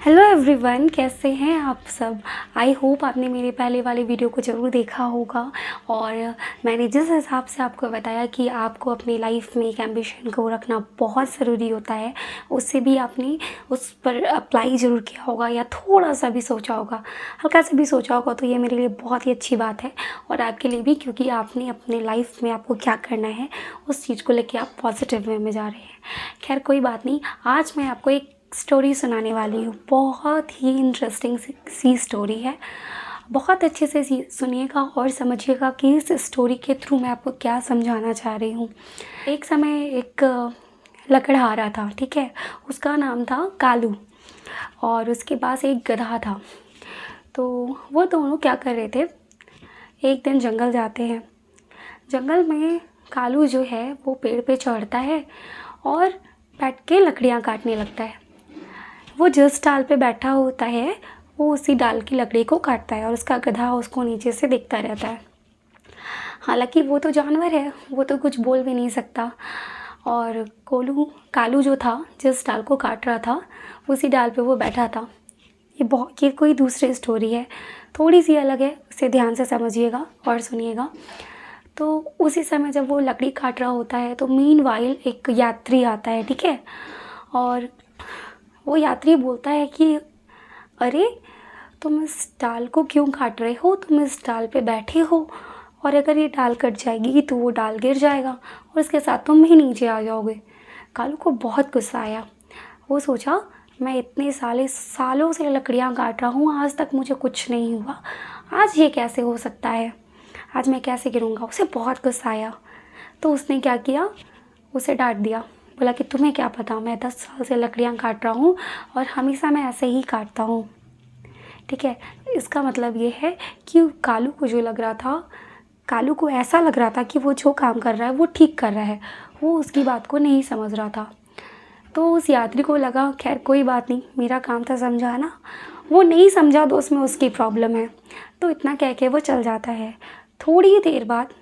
Hello everyone, कैसे हैं आप सब। आई होप आपने मेरे पहले वाले वीडियो को ज़रूर देखा होगा और मैंने जिस हिसाब से आपको बताया कि आपको अपनी लाइफ में एक एम्बिशन को रखना बहुत ज़रूरी होता है, उससे भी आपने उस पर अप्लाई ज़रूर किया होगा या थोड़ा सा भी सोचा होगा, हल्का सा भी सोचा होगा। तो ये मेरे लिए बहुत ही अच्छी बात है और आपके लिए भी, क्योंकि आपने अपने लाइफ में आपको क्या करना है उस चीज़ को लेकर आप पॉजिटिव वे में जा रहे हैं। खैर कोई बात नहीं, आज मैं आपको एक स्टोरी सुनाने वाली हूँ। बहुत ही इंटरेस्टिंग सी स्टोरी है। बहुत अच्छे से सुनिएगा और समझिएगा कि इस स्टोरी के थ्रू मैं आपको क्या समझाना चाह रही हूँ। एक समय एक लकड़हारा था, ठीक है। उसका नाम था कालू और उसके पास एक गधा था। तो वो दोनों क्या कर रहे थे, एक दिन जंगल जाते हैं। जंगल में कालू जो है वो पेड़ पे चढ़ता है और बैठ के लकड़ियाँ काटने लगता है। वो जिस डाल पे बैठा होता है वो उसी डाल की लकड़ी को काटता है और उसका गधा उसको नीचे से देखता रहता है। हालांकि वो तो जानवर है, वो तो कुछ बोल भी नहीं सकता। और कालू जो था, जिस डाल को काट रहा था उसी डाल पे वो बैठा था। ये कोई दूसरी स्टोरी है, थोड़ी सी अलग है, उसे ध्यान से समझिएगा और सुनिएगा। तो उसी समय जब वो लकड़ी काट रहा होता है तो मीनवाइल एक यात्री आता है, ठीक है। और वो यात्री बोलता है कि अरे, तुम इस डाल को क्यों काट रहे हो, तुम इस डाल पे बैठे हो और अगर ये डाल कट जाएगी तो वो डाल गिर जाएगा और इसके साथ तुम भी नीचे आ जाओगे। कालू को बहुत गुस्सा आया। वो सोचा, मैं इतने सालों से लकड़ियाँ काट रहा हूँ, आज तक मुझे कुछ नहीं हुआ, आज ये कैसे हो सकता है, आज मैं कैसे गिरूँगा। उसे बहुत गुस्सा आया। तो उसने क्या किया, उसे डांट दिया। बोला कि तुम्हें क्या पता, मैं 10 साल से लकड़ियाँ काट रहा हूँ और हमेशा मैं ऐसे ही काटता हूँ, ठीक है। इसका मतलब ये है कि कालू को ऐसा लग रहा था कि वो जो काम कर रहा है वो ठीक कर रहा है, वो उसकी बात को नहीं समझ रहा था। तो उस यात्री को लगा, खैर कोई बात नहीं, मेरा काम था समझाना, वो नहीं समझा तो उसमें उसकी प्रॉब्लम है। तो इतना कह के वो चल जाता है। थोड़ी ही देर बाद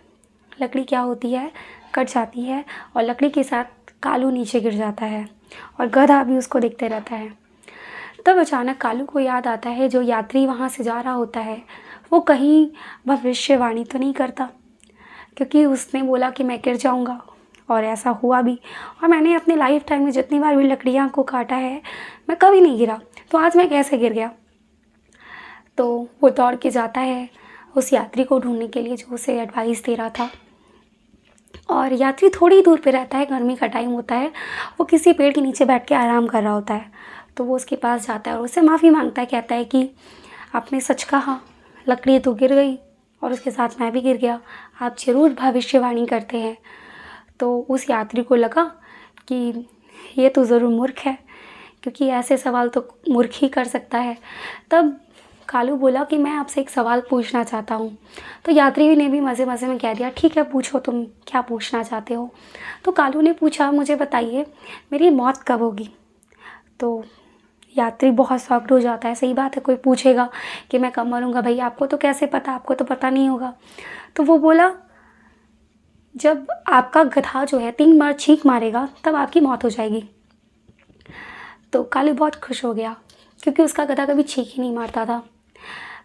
लकड़ी क्या होती है, कट जाती है और लकड़ी के साथ कालू नीचे गिर जाता है और गधा भी उसको देखते रहता है। तब अचानक कालू को याद आता है, जो यात्री वहाँ से जा रहा होता है वो कहीं भविष्यवाणी तो नहीं करता, क्योंकि उसने बोला कि मैं गिर जाऊँगा और ऐसा हुआ भी। और मैंने अपने लाइफ टाइम में जितनी बार भी लकड़ियाँ को काटा है मैं कभी नहीं गिरा, तो आज मैं कैसे गिर गया। तो वो दौड़ के जाता है उस यात्री को ढूंढने के लिए जो उसे एडवाइस दे रहा था। और यात्री थोड़ी दूर पे रहता है, गर्मी का टाइम होता है, वो किसी पेड़ के नीचे बैठ के आराम कर रहा होता है। तो वो उसके पास जाता है और उससे माफ़ी मांगता है, कहता है कि आपने सच कहा, लकड़ी तो गिर गई और उसके साथ मैं भी गिर गया, आप ज़रूर भविष्यवाणी करते हैं। तो उस यात्री को लगा कि ये तो ज़रूर मूर्ख है, क्योंकि ऐसे सवाल तो मूर्ख ही कर सकता है। तब कालू बोला कि मैं आपसे एक सवाल पूछना चाहता हूँ। तो यात्री ने भी मज़े मज़े में कह दिया, ठीक है पूछो, तुम क्या पूछना चाहते हो। तो कालू ने पूछा, मुझे बताइए मेरी मौत कब होगी। तो यात्री बहुत शॉक्ड हो जाता है, सही बात है, कोई पूछेगा कि मैं कब मरूंगा, भाई आपको तो कैसे पता, आपको तो पता नहीं होगा। तो वो बोला, जब आपका गधा जो है 3 बार छींक मारेगा तब आपकी मौत हो जाएगी। तो कालू बहुत खुश हो गया, क्योंकि उसका गधा कभी छींक ही नहीं मारता था।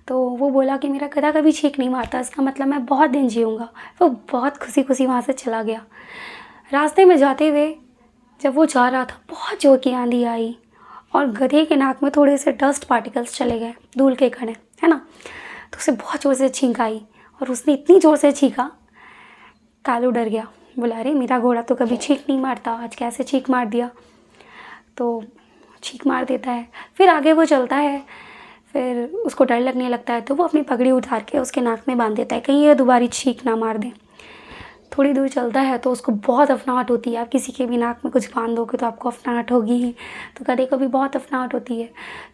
तो वो बोला कि मेरा गधा कभी छींक नहीं मारता, इसका मतलब मैं बहुत दिन जीऊँगा। वो बहुत खुशी खुशी वहाँ से चला गया। रास्ते में जाते हुए जब वो जा रहा था, बहुत जोर की आंधी आई और गधे के नाक में थोड़े से डस्ट पार्टिकल्स चले गए, धूल के कण, है ना। तो उसे बहुत ज़ोर से छींक आई और उसने इतनी ज़ोर से छींका, कालू डर गया। बोला, अरे मेरा घोड़ा तो कभी छींक नहीं मारता, आज कैसे छींक मार दिया। तो छींक मार देता है। फिर आगे वो चलता है, फिर उसको डर लगने लगता है तो वो अपनी पगड़ी उतार के उसके नाक में बांध देता है, कहीं ये दोबारा छींक ना मार दे। थोड़ी दूर चलता है तो उसको बहुत अफनाहट होती है। आप किसी के भी नाक में कुछ बांध दोगे तो आपको अफनाहट होगी ही, तो गधे को भी बहुत अफनाहट होती है।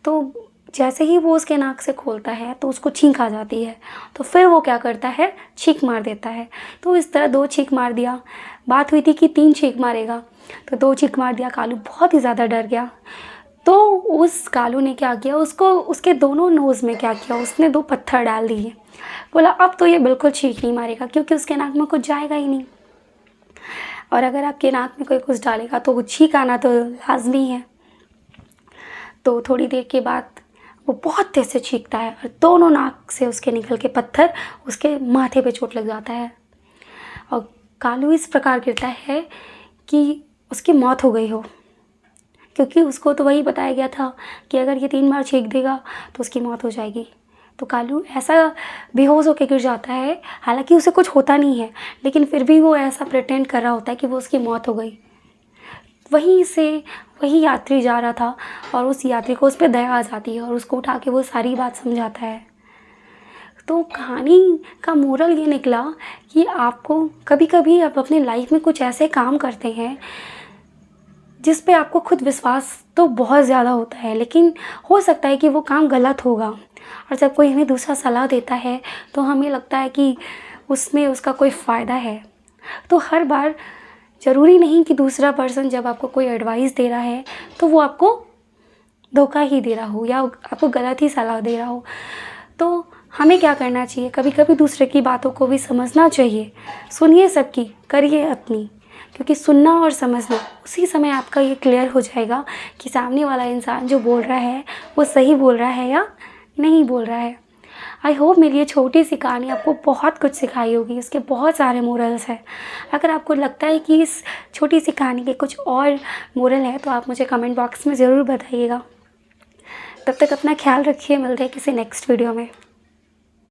तो जैसे ही वो उसके नाक से खोलता है तो उसको छींक आ जाती है। तो फिर वो क्या करता है, छींक मार देता है। तो इस तरह 2 छींक मार दिया। बात हुई थी कि 3 छींक मारेगा, तो 2 छींक मार दिया। कालू बहुत ही ज़्यादा डर गया। तो उस कालू ने क्या किया, उसको उसके दोनों नोज़ में क्या किया, उसने 2 पत्थर डाल दिए। बोला अब तो ये बिल्कुल छींक नहीं मारेगा, क्योंकि उसके नाक में कुछ जाएगा ही नहीं। और अगर आपके नाक में कोई कुछ डालेगा तो वो छींक आना तो लाजमी है। तो थोड़ी देर के बाद वो बहुत तेज़ से चीखता है और दोनों नाक से उसके निकल के पत्थर उसके माथे पे चोट लग जाता है और कालू इस प्रकार गिरता है कि उसकी मौत हो गई हो, क्योंकि उसको तो वही बताया गया था कि अगर ये 3 बार छींक देगा तो उसकी मौत हो जाएगी। तो कालू ऐसा बेहोश होकर गिर जाता है, हालांकि उसे कुछ होता नहीं है, लेकिन फिर भी वो ऐसा प्रिटेंड कर रहा होता है कि वो उसकी मौत हो गई। वहीं से वही यात्री जा रहा था और उस यात्री को उस पर दया आ जाती है और उसको उठा के वो सारी बात समझाता है। तो कहानी का मोरल ये निकला कि आपको कभी कभी आप अपने लाइफ में कुछ ऐसे काम करते हैं जिस पे आपको खुद विश्वास तो बहुत ज़्यादा होता है, लेकिन हो सकता है कि वो काम गलत होगा, और जब कोई हमें दूसरा सलाह देता है तो हमें लगता है कि उसमें उसका कोई फ़ायदा है। तो हर बार ज़रूरी नहीं कि दूसरा पर्सन जब आपको कोई एडवाइस दे रहा है तो वो आपको धोखा ही दे रहा हो या आपको गलत ही सलाह दे रहा हो। तो हमें क्या करना चाहिए, कभी कभी दूसरे की बातों को भी समझना चाहिए। सुनिए सबकी, करिए अपनी, क्योंकि सुनना और समझना उसी समय आपका ये क्लियर हो जाएगा कि सामने वाला इंसान जो बोल रहा है वो सही बोल रहा है या नहीं बोल रहा है। आई होप मेरी ये छोटी सी कहानी आपको बहुत कुछ सिखाई होगी, इसके बहुत सारे मोरल्स हैं। अगर आपको लगता है कि इस छोटी सी कहानी के कुछ और मोरल है तो आप मुझे कमेंट बॉक्स में ज़रूर बताइएगा। तब तक अपना ख्याल रखिए, मिलते हैं किसी नेक्स्ट वीडियो में।